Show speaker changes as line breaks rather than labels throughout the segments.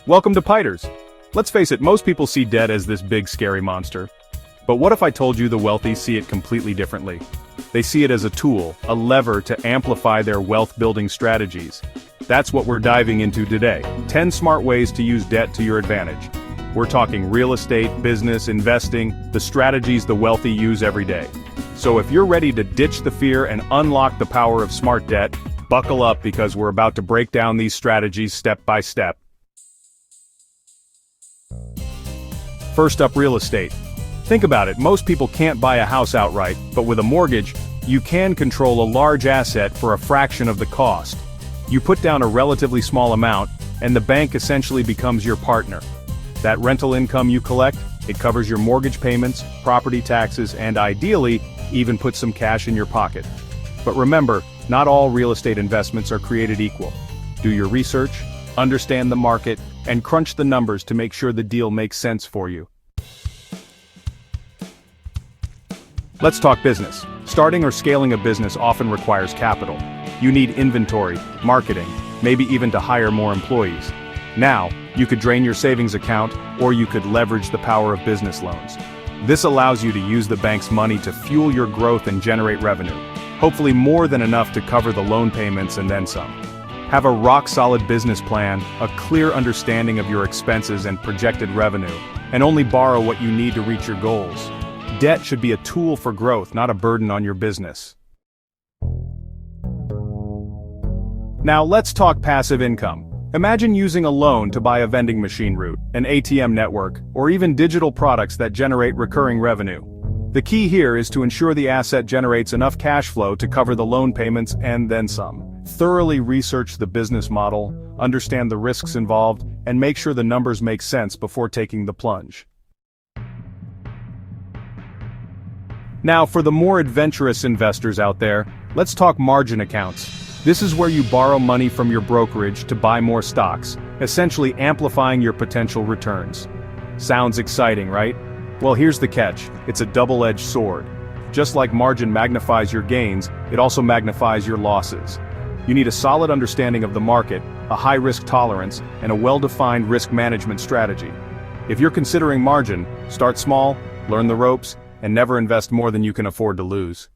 Welcome to Piters. Let's face it, most people see debt as this big scary monster. But what if I told you the wealthy see it completely differently? They see it as a tool, a lever to amplify their wealth-building strategies. That's what we're diving into today. 10 smart ways to use debt to your advantage. We're talking real estate, business, investing, the strategies the wealthy use every day. So if you're ready to ditch the fear and unlock the power of smart debt, buckle up because we're about to break down these strategies step by step. First up, real estate. Think about it, most people can't buy a house outright, but with a mortgage, you can control a large asset for a fraction of the cost. You put down a relatively small amount, and the bank essentially becomes your partner. That rental income you collect, it covers your mortgage payments, property taxes, and ideally, even puts some cash in your pocket. But remember, not all real estate investments are created equal. Do your research, understand the market, and crunch the numbers to make sure the deal makes sense for you. Let's talk business. Starting or scaling a business often requires capital. You need inventory, marketing, maybe even to hire more employees. Now, you could drain your savings account, or you could leverage the power of business loans. This allows you to use the bank's money to fuel your growth and generate revenue, hopefully more than enough to cover the loan payments and then some. Have a rock-solid business plan, a clear understanding of your expenses and projected revenue, and only borrow what you need to reach your goals. Debt should be a tool for growth, not a burden on your business. Now let's talk passive income. Imagine using a loan to buy a vending machine route, an ATM network, or even digital products that generate recurring revenue. The key here is to ensure the asset generates enough cash flow to cover the loan payments and then some. Thoroughly research the business model, understand the risks involved, and make sure the numbers make sense before taking the plunge. Now, for the more adventurous investors out there, let's talk margin accounts. This is where you borrow money from your brokerage to buy more stocks, essentially amplifying your potential returns. Sounds exciting, right? Well, here's the catch. It's a double-edged sword. Just like margin magnifies your gains, it also magnifies your losses. You need a solid understanding of the market, a high risk tolerance, and a well-defined risk management strategy. If you're considering margin, start small, learn the ropes, and never invest more than you can afford to lose.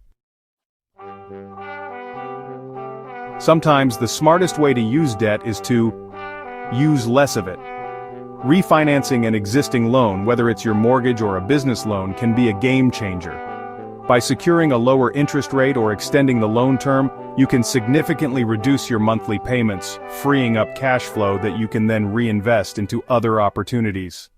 Sometimes the smartest way to use debt is to use less of it. Refinancing an existing loan, whether it's your mortgage or a business loan, can be a game changer. By securing a lower interest rate or extending the loan term, you can significantly reduce your monthly payments, freeing up cash flow that you can then reinvest into other opportunities.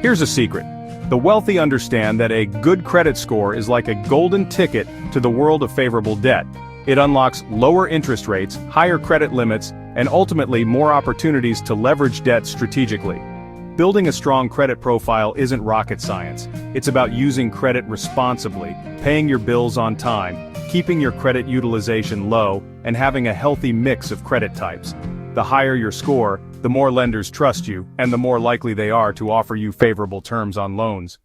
Here's a secret. The wealthy understand that a good credit score is like a golden ticket to the world of favorable debt. It unlocks lower interest rates, higher credit limits, and ultimately more opportunities to leverage debt strategically. Building a strong credit profile isn't rocket science. It's about using credit responsibly, paying your bills on time, keeping your credit utilization low, and having a healthy mix of credit types. The higher your score, the more lenders trust you, and the more likely they are to offer you favorable terms on loans.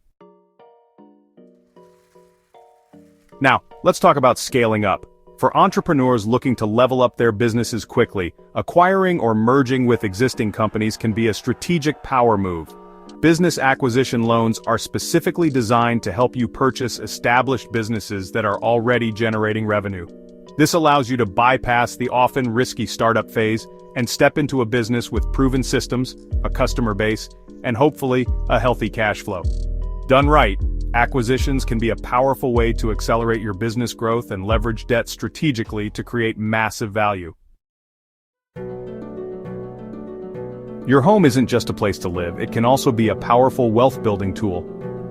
Now, let's talk about scaling up. For entrepreneurs looking to level up their businesses quickly, acquiring or merging with existing companies can be a strategic power move. Business acquisition loans are specifically designed to help you purchase established businesses that are already generating revenue. This allows you to bypass the often risky startup phase and step into a business with proven systems, a customer base, and hopefully, a healthy cash flow. Done right, acquisitions can be a powerful way to accelerate your business growth and leverage debt strategically to create massive value. Your home isn't just a place to live, it can also be a powerful wealth-building tool.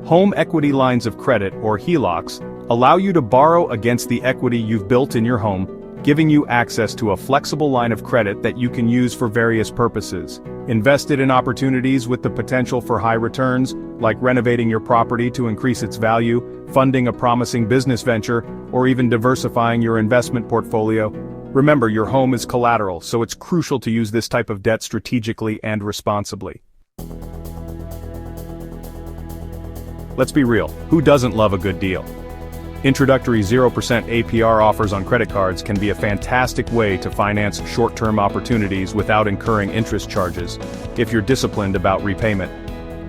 Home equity lines of credit, or HELOCs, allow you to borrow against the equity you've built in your home, giving you access to a flexible line of credit that you can use for various purposes. Invested in opportunities with the potential for high returns, like renovating your property to increase its value, funding a promising business venture, or even diversifying your investment portfolio. Remember, your home is collateral, so it's crucial to use this type of debt strategically and responsibly. Let's be real, who doesn't love a good deal? Introductory 0% APR offers on credit cards can be a fantastic way to finance short-term opportunities without incurring interest charges, if you're disciplined about repayment.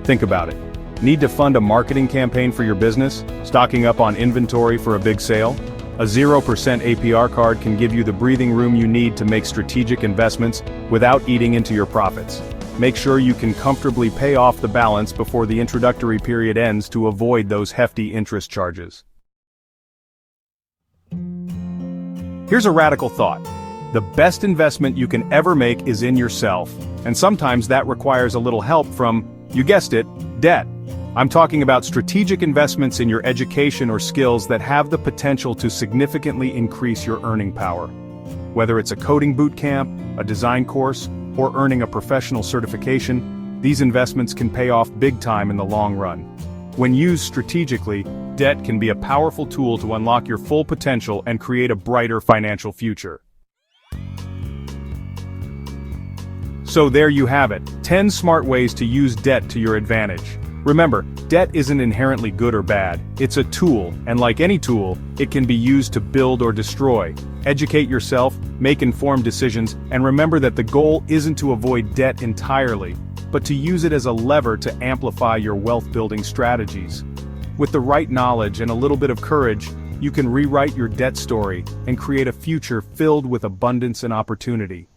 Think about it. Need to fund a marketing campaign for your business? Stocking up on inventory for a big sale? A 0% APR card can give you the breathing room you need to make strategic investments without eating into your profits. Make sure you can comfortably pay off the balance before the introductory period ends to avoid those hefty interest charges. Here's a radical thought. The best investment you can ever make is in yourself, and sometimes that requires a little help from, you guessed it, debt. I'm talking about strategic investments in your education or skills that have the potential to significantly increase your earning power. Whether it's a coding boot camp, a design course, or earning a professional certification, these investments can pay off big time in the long run. When used strategically, debt can be a powerful tool to unlock your full potential and create a brighter financial future. So there you have it, 10 smart ways to use debt to your advantage. Remember, debt isn't inherently good or bad, it's a tool, and like any tool, it can be used to build or destroy. Educate yourself, make informed decisions, and remember that the goal isn't to avoid debt entirely, but to use it as a lever to amplify your wealth-building strategies. With the right knowledge and a little bit of courage, you can rewrite your debt story and create a future filled with abundance and opportunity.